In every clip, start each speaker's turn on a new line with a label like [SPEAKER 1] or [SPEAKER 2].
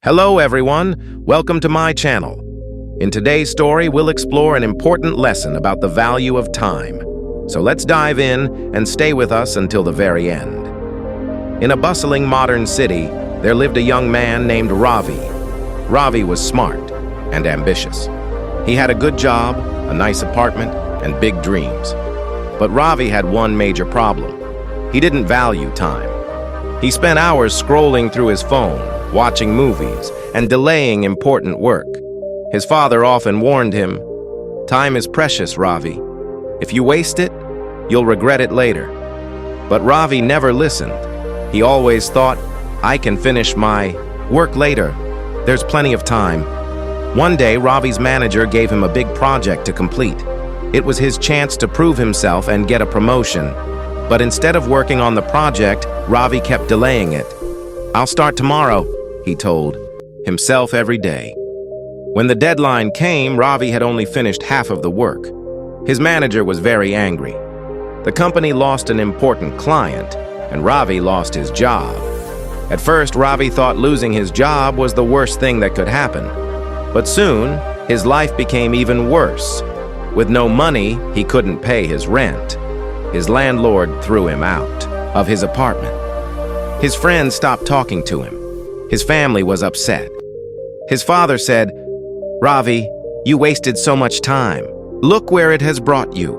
[SPEAKER 1] Hello everyone, welcome to my channel. In today's story, we'll explore an important lesson about the value of time. So let's dive in and stay with us until the very end. In a bustling modern city, there lived a young man named Ravi. Ravi was smart and ambitious. He had a good job, a nice apartment, and big dreams. But Ravi had one major problem. He didn't value time. He spent hours scrolling through his phone, watching movies, and delaying important work. His father often warned him, "Time is precious, Ravi. If you waste it, you'll regret it later." But Ravi never listened. He always thought, "I can finish my work later. There's plenty of time." One day, Ravi's manager gave him a big project to complete. It was his chance to prove himself and get a promotion. But instead of working on the project, Ravi kept delaying it. "I'll start tomorrow," he told himself every day. When the deadline came, Ravi had only finished half of the work. His manager was very angry. The company lost an important client, and Ravi lost his job. At first, Ravi thought losing his job was the worst thing that could happen. But soon, his life became even worse. With no money, he couldn't pay his rent. His landlord threw him out of his apartment. His friends stopped talking to him. His family was upset. His father said, "Ravi, you wasted so much time. Look where it has brought you."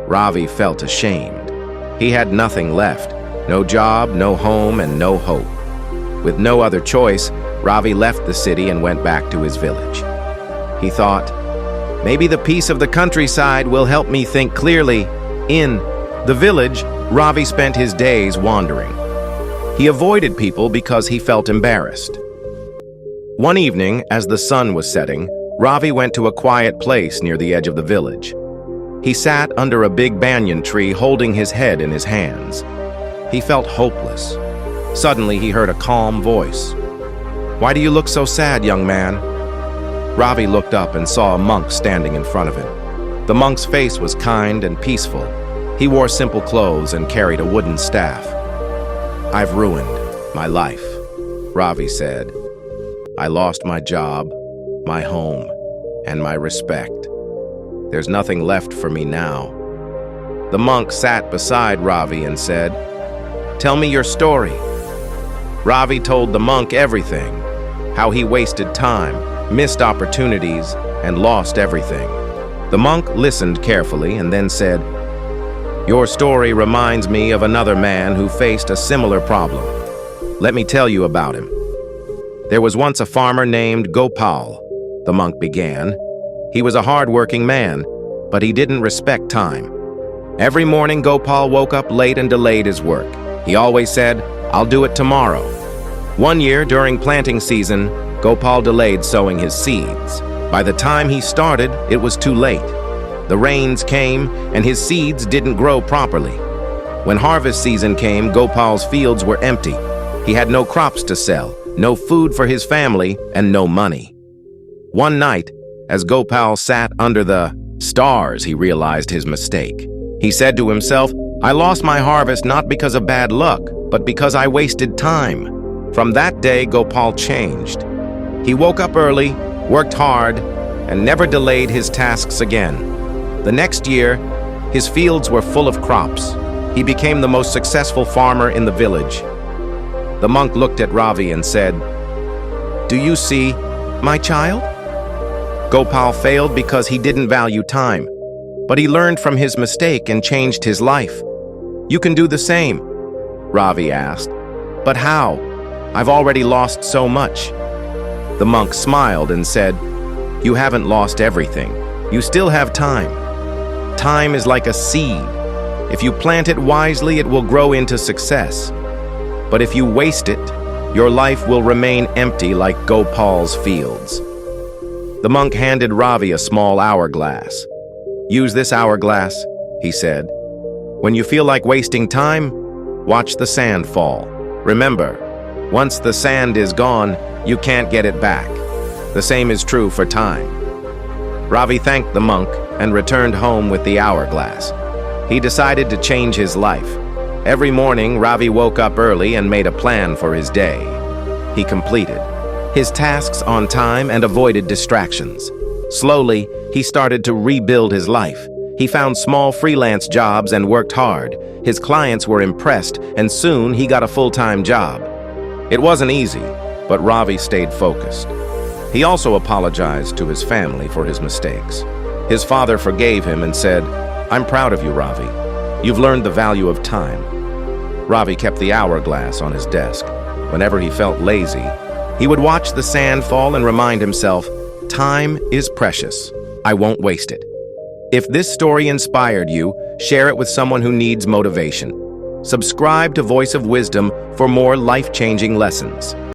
[SPEAKER 1] Ravi felt ashamed. He had nothing left. No job, no home, and no hope. With no other choice, Ravi left the city and went back to his village. He thought, "Maybe the peace of the countryside will help me think clearly." In the village, Ravi spent his days wandering. He avoided people because he felt embarrassed. One evening, as the sun was setting, Ravi went to a quiet place near the edge of the village. He sat under a big banyan tree holding his head in his hands. He felt hopeless. Suddenly, he heard a calm voice. "Why do you look so sad, young man?" Ravi looked up and saw a monk standing in front of him. The monk's face was kind and peaceful. He wore simple clothes and carried a wooden staff. "I've ruined my life," Ravi said. "I lost my job, my home, and my respect. There's nothing left for me now." The monk sat beside Ravi and said, "Tell me your story." Ravi told the monk everything, how he wasted time, missed opportunities, and lost everything. The monk listened carefully and then said, "Your story reminds me of another man who faced a similar problem. Let me tell you about him. There was once a farmer named Gopal," the monk began. "He was a hard-working man, but he didn't respect time. Every morning, Gopal woke up late and delayed his work. He always said, 'I'll do it tomorrow.' One year, during planting season, Gopal delayed sowing his seeds. By the time he started, it was too late. The rains came, and his seeds didn't grow properly. When harvest season came, Gopal's fields were empty. He had no crops to sell, no food for his family, and no money. One night, as Gopal sat under the stars, he realized his mistake. He said to himself, "I lost my harvest not because of bad luck, but because I wasted time." From that day, Gopal changed. He woke up early, worked hard, and never delayed his tasks again. The next year, his fields were full of crops. He became the most successful farmer in the village. The monk looked at Ravi and said, "Do you see, my child? Gopal failed because he didn't value time, but he learned from his mistake and changed his life. You can do the same." Ravi asked, "But how? I've already lost so much." The monk smiled and said, "You haven't lost everything. You still have time. Time is like a seed. If you plant it wisely, it will grow into success. But if you waste it, your life will remain empty like Gopal's fields." The monk handed Ravi a small hourglass. "Use this hourglass," he said. "When you feel like wasting time, watch the sand fall. Remember, once the sand is gone, you can't get it back. The same is true for time." Ravi thanked the monk and returned home with the hourglass. He decided to change his life. Every morning, Ravi woke up early and made a plan for his day. He completed his tasks on time and avoided distractions. Slowly, he started to rebuild his life. He found small freelance jobs and worked hard. His clients were impressed, and soon he got a full-time job. It wasn't easy, but Ravi stayed focused. He also apologized to his family for his mistakes. His father forgave him and said, "I'm proud of you, Ravi. You've learned the value of time." Ravi kept the hourglass on his desk. Whenever he felt lazy, he would watch the sand fall and remind himself, "Time is precious. I won't waste it." If this story inspired you, share it with someone who needs motivation. Subscribe to Voice of Wisdom for more life-changing lessons.